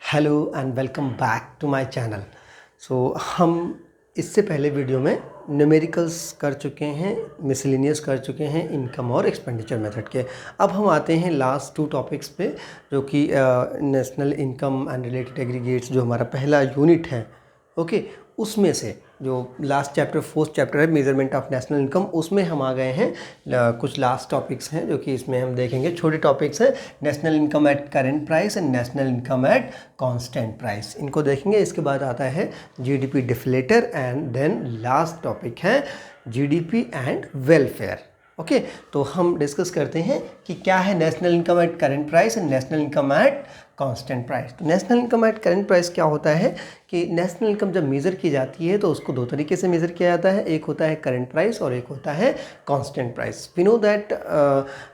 Hello and welcome back to my channel. हम इससे पहले वीडियो में न्यूमेरिकल्स कर चुके हैं, मिसलेनियस कर चुके हैं, इनकम और एक्सपेंडिचर मेथड के। अब हम आते हैं लास्ट 2 टॉपिक्स पे, जो कि national income and related aggregates, जो हमारा पहला यूनिट है। ओके, उसमें से जो लास्ट चैप्टर 4th चैप्टर है मेजरमेंट ऑफ नेशनल इनकम, उसमें हम आ गए हैं। कुछ लास्ट टॉपिक्स हैं जो कि इसमें हम देखेंगे। छोटे टॉपिक्स हैं, national income at current price and national income at constant price, इनको देखेंगे। इसके बाद आता है GDP deflator and then last topic है जीडीपी एंड वेलफेयर। ओके, तो हम डिस्कस करते हैं कि क्या है national income at current price and national income at constant price. तो national income at current price क्या होता है कि नेशनल इनकम जब मेज़र की जाती है तो उसको 2 तरीके से मेज़र किया जाता है। एक होता है करेंट प्राइस और एक होता है constant price. We know that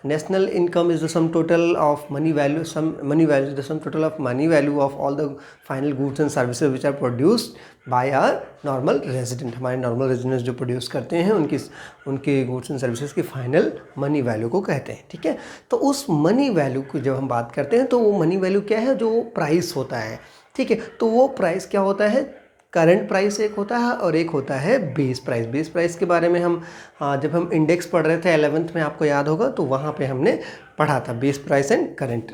national income is the sum total of money value, the sum total of money value of all the final goods and services which are produced by our normal resident. हमारे normal residents जो produce करते हैं उनके goods and services की final money value को कहते हैं। ठीक है, तो उस मनी वैल्यू को जब हम बात करते हैं तो वो मनी वैल्यू क्या है, जो प्राइस होता है। ठीक है, तो वो प्राइस क्या होता है, करंट प्राइस एक होता है और एक होता है बेस प्राइस। बेस प्राइस के बारे में हम जब हम इंडेक्स पढ़ रहे थे 11th में, आपको याद होगा, तो वहाँ पे हमने पढ़ा था base price and current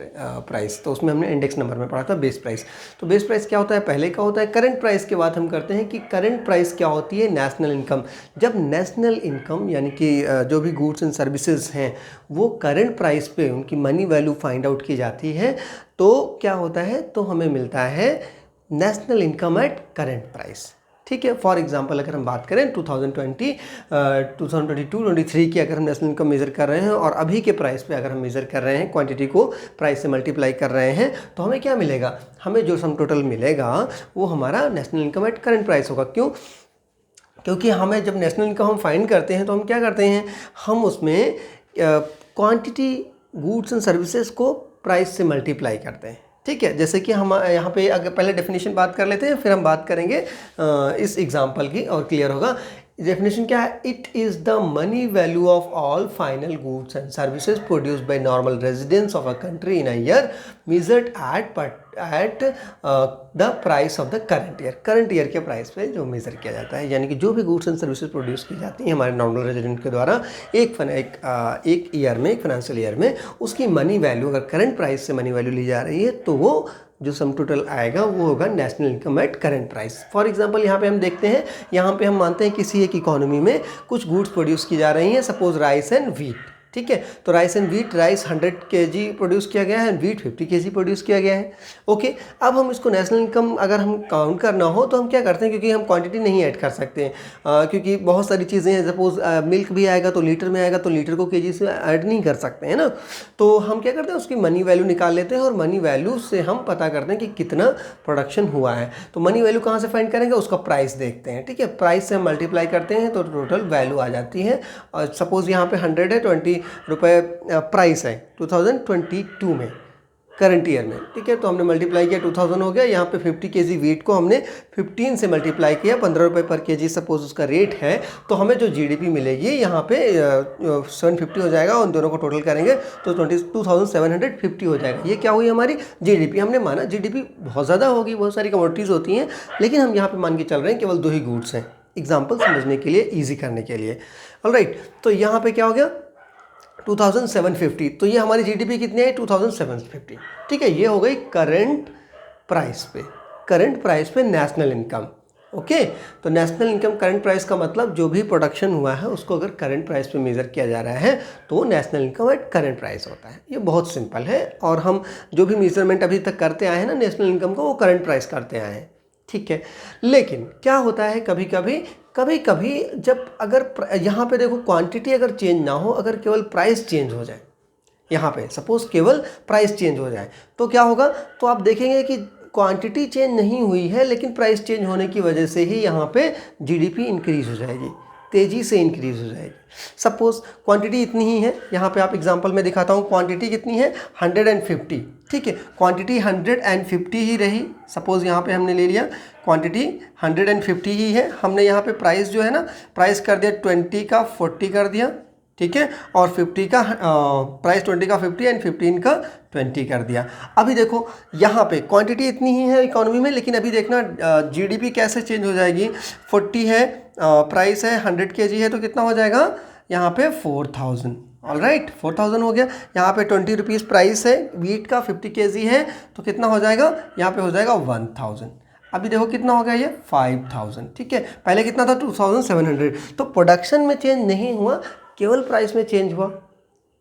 price. तो उसमें हमने इंडेक्स नंबर में पढ़ा था बेस प्राइस। तो बेस प्राइस क्या होता है, पहले का होता है। करंट प्राइस के बाद हम करते हैं कि करंट प्राइस क्या होती है, नेशनल इनकम। जब नेशनल इनकम यानी कि जो भी गुड्स एंड सर्विसेज हैं वो करंट प्राइस पे उनकी मनी वैल्यू फाइंड आउट की जाती है, तो क्या होता है, तो हमें मिलता है national income at current price. ठीक है, फॉर एग्जांपल अगर हम बात करें 2022-23 की अगर हम नेशनल इनकम मेज़र कर रहे हैं और अभी के प्राइस पे अगर हम मेज़र कर रहे हैं, क्वांटिटी को प्राइस से मल्टीप्लाई कर रहे हैं, तो हमें क्या मिलेगा, हमें जो सम टोटल मिलेगा वो हमारा national income at current price होगा। क्यों? क्योंकि हमें जब नेशनल इनकम हम फाइंड करते हैं तो हम क्या करते हैं, हम उसमें क्वांटिटी गुड्स एंड सर्विसेज को प्राइस से मल्टीप्लाई करते हैं। ठीक है, जैसे कि हम यहाँ पे अगर पहले डेफिनेशन बात कर लेते हैं, फिर हम बात करेंगे इस एग्जांपल की और क्लियर होगा। डेफिनेशन क्या है, it is the money value of all final goods and services produced by normal residents of a country in a year measured at the price of the current year. Current year के price पे जो measure किया जाता है, यानी कि जो भी गुड्स एंड सर्विसेज प्रोड्यूस की जाती हैं हमारे नॉर्मल रेजिडेंट के द्वारा एक ईयर में, एक फाइनेंशियल ईयर में, उसकी मनी वैल्यू अगर करंट प्राइस से मनी वैल्यू ली जा रही है तो वो जो सम टोटल आएगा वो होगा national income at current price. For example यहाँ पे हम देखते हैं, यहाँ पे हम मानते हैं किसी एक इकोनॉमी में कुछ गुड्स प्रोड्यूस की जा रही हैं, सपोज राइस एंड व्हीट। ठीक है, तो rice and wheat, rice 100 kg produce किया गया है, व्हीट 50 kg प्रोड्यूस किया गया है। ओके, अब हम इसको नेशनल इनकम अगर हम काउंट करना हो तो हम क्या करते हैं, क्योंकि हम क्वांटिटी नहीं ऐड कर सकते हैं, क्योंकि बहुत सारी चीज़ें हैं, सपोज मिल्क भी आएगा तो लीटर में आएगा, तो लीटर को केजी से ऐड नहीं कर सकते हैं ना। तो हम क्या करते हैं, उसकी मनी वैल्यू निकाल लेते हैं और मनी वैल्यू से हम पता करते हैं कि कितना प्रोडक्शन हुआ है। तो मनी वैल्यू कहाँ से फाइंड करेंगे, उसका प्राइस देखते हैं। ठीक है, प्राइस से हम मल्टीप्लाई करते हैं तो टोटल वैल्यू आ जाती है। और सपोज यहाँ पे 100 है, 20 रुपये प्राइस है 2022 में, करंट ईयर में। ठीक है, तो हमने मल्टीप्लाई किया, 2000 हो गया। यहाँ पे 50 kg वेट को हमने 15 से मल्टीप्लाई किया, 15 रुपये पर केजी सपोज उसका रेट है, तो हमें जो जीडीपी मिलेगी यहाँ पे 750 हो जाएगा। उन दोनों को टोटल करेंगे तो 2750 हो जाएगा। ये क्या हुई हमारी जीडीपी। हमने माना जीडीपी बहुत ज़्यादा होगी, बहुत सारी कमोडिटीज़ होती हैं, लेकिन हम यहाँ पर मान के चल रहे हैं केवल 2 ही गुड्स हैं, एग्जाम्पल समझने के लिए, ईजी करने के लिए। ऑलराइट, तो यहाँ पर क्या हो गया 2750, तो ये हमारी जीडीपी कितनी है 2750। ठीक है, ये हो गई करंट प्राइस पे, करंट प्राइस पे नेशनल इनकम। ओके, तो नेशनल इनकम करंट प्राइस का मतलब जो भी प्रोडक्शन हुआ है उसको अगर करंट प्राइस पे मेज़र किया जा रहा है तो national income at current price होता है। ये बहुत सिंपल है, और हम जो भी मेजरमेंट अभी तक करते आए हैं ना नेशनल इनकम को, वो करंट प्राइस करते आए हैं। ठीक है, लेकिन क्या होता है, कभी कभी जब अगर यहाँ पे देखो क्वांटिटी अगर चेंज ना हो, अगर केवल प्राइस चेंज हो जाए, यहाँ पे सपोज केवल प्राइस चेंज हो जाए, तो क्या होगा, तो आप देखेंगे कि क्वांटिटी चेंज नहीं हुई है लेकिन प्राइस चेंज होने की वजह से ही यहाँ पे जीडीपी इंक्रीज हो जाएगी, तेज़ी से इंक्रीज हो जाएगी। सपोज क्वांटिटी इतनी ही है, यहाँ पे आप एग्जांपल में दिखाता हूँ, क्वांटिटी कितनी है 150। ठीक है, क्वांटिटी 150 ही रही, सपोज यहाँ पे हमने ले लिया क्वांटिटी 150 ही है। हमने यहाँ पे प्राइस जो है ना, प्राइस कर दिया 20 का 40 कर दिया। ठीक है, और 50 का प्राइस 20 का 50 एंड 15 का 20 कर दिया। अभी देखो यहाँ पे क्वांटिटी इतनी ही है इकोनॉमी में, लेकिन अभी देखना जीडीपी कैसे चेंज हो जाएगी। 40 है, प्राइस है 100 kg है, तो कितना हो जाएगा यहाँ पे 4000। ऑल राइट, 4000 हो गया। यहाँ पे 20 रुपीज़ प्राइस है वीट का, 50 kg है, तो कितना हो जाएगा यहाँ पे हो जाएगा 1000। अभी देखो कितना हो गया ये 5000। ठीक है, पहले कितना था 2700। तो प्रोडक्शन में चेंज नहीं हुआ, केवल प्राइस में चेंज हुआ।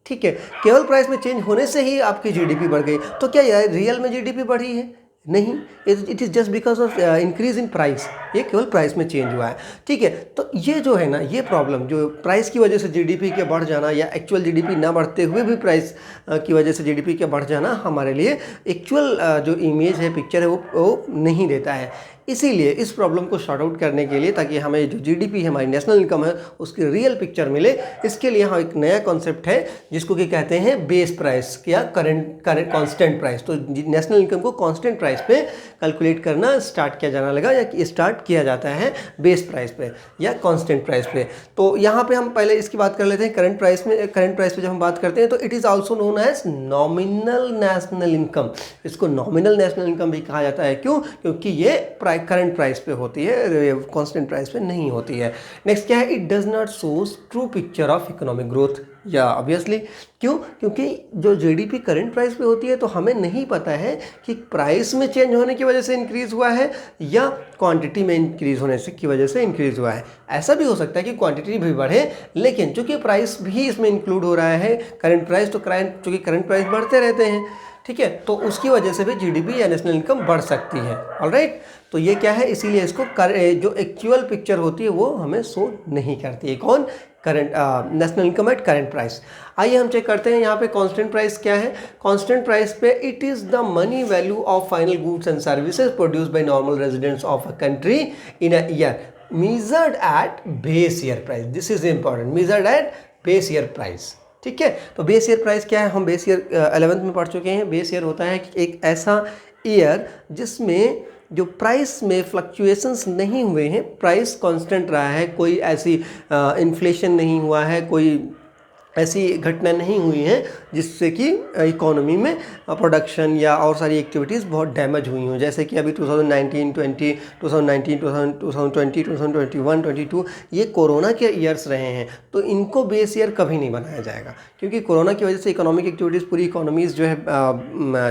ठीक है, केवल प्राइस में चेंज होने से ही आपकी जीडीपी बढ़ गई। तो क्या यार रियल में जीडीपी बढ़ी है? नहीं, it is just because of increase in price. ये केवल प्राइस में चेंज हुआ है। ठीक है, तो ये जो है ना, ये प्रॉब्लम जो प्राइस की वजह से जीडीपी के बढ़ जाना या एक्चुअल जीडीपी ना बढ़ते हुए भी प्राइस की वजह से जीडीपी के बढ़ जाना हमारे लिए एक्चुअल जो इमेज है, पिक्चर है, वो नहीं देता है। इसीलिए इस प्रॉब्लम को शॉर्ट आउट करने के लिए, ताकि हमें जो जीडीपी है, हमारी नेशनल इनकम है, उसकी रियल पिक्चर मिले, इसके लिए यहाँ एक नया कॉन्सेप्ट है जिसको कि कहते हैं बेस प्राइस या करंट कांस्टेंट प्राइस। तो नेशनल इनकम को कांस्टेंट प्राइस पे कैलकुलेट करना स्टार्ट किया जाने लगा, या स्टार्ट किया जाता है बेस प्राइस पे या कांस्टेंट प्राइस पे। तो यहाँ पे हम पहले इसकी बात कर लेते हैं करंट प्राइस में। करंट प्राइस पे जब हम बात करते हैं तो it is also known as nominal national income. इसको नॉमिनल नेशनल इनकम भी कहा जाता है। क्यों? क्योंकि ये करंट प्राइस पे होती है, कांस्टेंट प्राइस पे नहीं होती है। नेक्स्ट क्या है, it does not shows true picture of economic growth. या ऑब्वियसली क्यों? क्योंकि जो जीडीपी करंट प्राइस पे होती है तो हमें नहीं पता है कि प्राइस में चेंज होने की वजह से इंक्रीज हुआ है या क्वांटिटी में इंक्रीज होने से की वजह से इंक्रीज हुआ है। ऐसा भी हो सकता है कि क्वांटिटी भी बढ़े, लेकिन चूंकि प्राइस भी इसमें इंक्लूड हो रहा है, करंट प्राइस, तो चूंकि करंट प्राइस बढ़ते रहते हैं, ठीक है, तो उसकी वजह से भी जीडीपी या नेशनल इनकम बढ़ सकती है। ऑलराइट, तो ये क्या है, इसीलिए इसको जो एक्चुअल पिक्चर होती है वो हमें शो नहीं करती है। कौन? Current national income at current price. आइए हम चेक करते हैं यहाँ पे कांस्टेंट प्राइस क्या है। कांस्टेंट प्राइस पे it is the money value of final goods and services produced by normal residents of a country in a year measured at base year price. This is important, measured at base year price. ठीक है, तो base year price क्या है, हम base year 11th में पढ़ चुके हैं। बेस ईयर होता है कि एक ऐसा ईयर जिसमें जो प्राइस में फ्लक्चुएशंस नहीं हुए हैं, प्राइस कांस्टेंट रहा है, कोई ऐसी इन्फ्लेशन नहीं हुआ है, कोई ऐसी घटना नहीं हुई है जिससे कि इकोनॉमी में प्रोडक्शन या और सारी एक्टिविटीज़ बहुत डैमेज हुई हों। जैसे कि अभी 2019, 2020, 2021, 22 ये कोरोना के ईयर्स रहे हैं, तो इनको बेस ईयर कभी नहीं बनाया जाएगा, क्योंकि कोरोना की वजह से इकोनॉमिक एक्टिविटीज़, पूरी इकोनॉमीज़ जो है,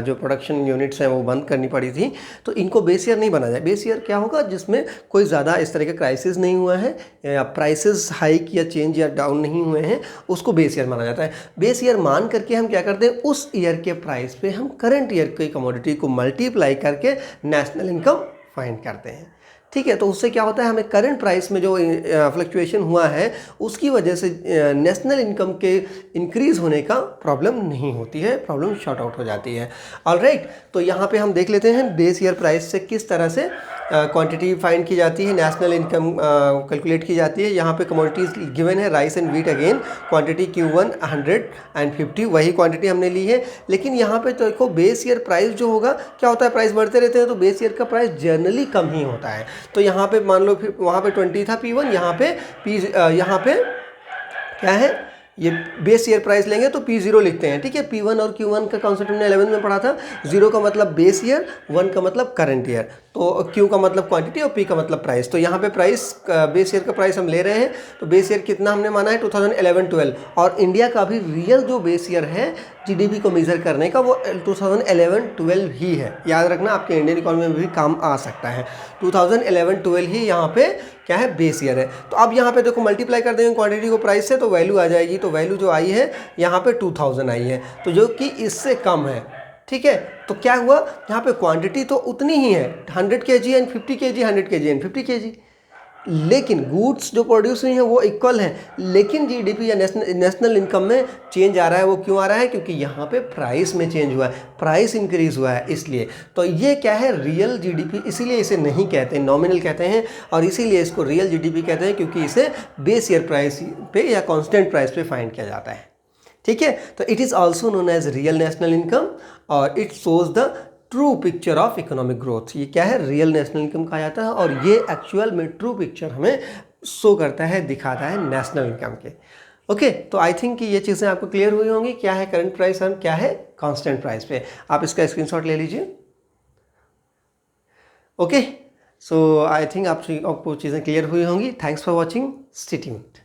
जो प्रोडक्शन यूनिट्स हैं वो बंद करनी पड़ी थी, तो इनको बेस ईयर नहीं बनाया जाए। बेस ईयर क्या होगा, जिसमें कोई ज़्यादा इस तरह का क्राइसिस नहीं हुआ है, या प्राइसेस हाइक या चेंज या डाउन नहीं हुए हैं, उसको बेस ईयर माना जाता है। बेस ईयर मान करके हम क्या करते हैं, उस ईयर के प्राइस पे हम करंट ईयर की कमोडिटी को मल्टीप्लाई करके नेशनल इनकम फाइंड करते हैं। ठीक है, तो उससे क्या होता है, हमें करंट प्राइस में जो फ्लक्चुएशन हुआ है उसकी वजह से नेशनल इनकम के इंक्रीज होने का प्रॉब्लम नहीं होती है, प्रॉब्लम शॉर्ट आउट हो जाती है। ऑलराइट, तो यहाँ पे हम देख लेते हैं बेस ईयर प्राइस से किस तरह से क्वांटिटी फाइंड की जाती है, नेशनल इनकम कैलकुलेट की जाती है। यहाँ पे कमोडिटीज़ गिवन है, rice and wheat again, quantity Q1 100 and 50, वही क्वांटिटी हमने ली है। लेकिन यहाँ पे तो देखो बेस ईयर प्राइस जो होगा, क्या होता है, प्राइस बढ़ते रहते हैं, तो बेस ईयर का प्राइस जनरली कम ही होता है। तो यहाँ पे मान लो, फिर वहाँ पे 20 था P1, यहाँ पे यहाँ पे क्या है, ये बेस ईयर प्राइस लेंगे तो P0 लिखते हैं। ठीक है, P1 और Q1 का कॉन्सेप्ट हमने 11 में पढ़ा था। 0 का मतलब बेस ईयर, 1 का मतलब करंट ईयर, तो Q का मतलब क्वांटिटी और P का मतलब प्राइस। तो यहाँ पे प्राइस, बेस ईयर का प्राइस हम ले रहे हैं, तो बेस ईयर कितना हमने माना है 2011-12, और इंडिया का भी रियल जो बेस ईयर है जीडीपी को मेजर करने का, वो 2011-12 ही है। याद रखना, आपके इंडियन इकोनॉमी में भी काम आ सकता है। 2011-12 ही यहाँ पे क्या है, बेस ईयर है। तो अब यहाँ पे देखो मल्टीप्लाई कर देंगे क्वांटिटी को प्राइस से, तो वैल्यू आ जाएगी। तो वैल्यू जो आई है यहाँ पे 2000 आई है, तो जो कि इससे कम है। ठीक है, तो क्या हुआ, यहाँ पे क्वांटिटी तो उतनी ही है, 100 kg and 50 kg, 100 kg and 50 kg, लेकिन गुड्स जो प्रोड्यूस हुई हैं वो इक्वल हैं। लेकिन जीडीपी या नेशनल इनकम में चेंज आ रहा है। वो क्यों आ रहा है, क्योंकि यहाँ पे प्राइस में चेंज हुआ है, प्राइस इंक्रीज हुआ है, इसलिए। तो ये क्या है, रियल जीडीपी, इसीलिए इसे नहीं कहते, नॉमिनल कहते हैं, और इसीलिए इसको रियल जीडीपी कहते हैं, क्योंकि इसे बेस ईयर प्राइस पे या कांस्टेंट प्राइस पे फाइंड किया जाता है। ठीक है, तो it is also known as real national income, और it shows the true picture of economic growth. ये क्या है, रियल नेशनल इनकम कहा जाता है, और ये एक्चुअल में ट्रू पिक्चर हमें शो करता है, दिखाता है नेशनल इनकम के। ओके, तो आई थिंक कि ये चीज़ें आपको क्लियर हुई होंगी, क्या है करंट प्राइस और क्या है कांस्टेंट प्राइस पे। आप इसका स्क्रीनशॉट ले लीजिए। ओके, सो आई थिंक आपको चीज़ें क्लियर हुई होंगी। Thanks for watching, stay tuned.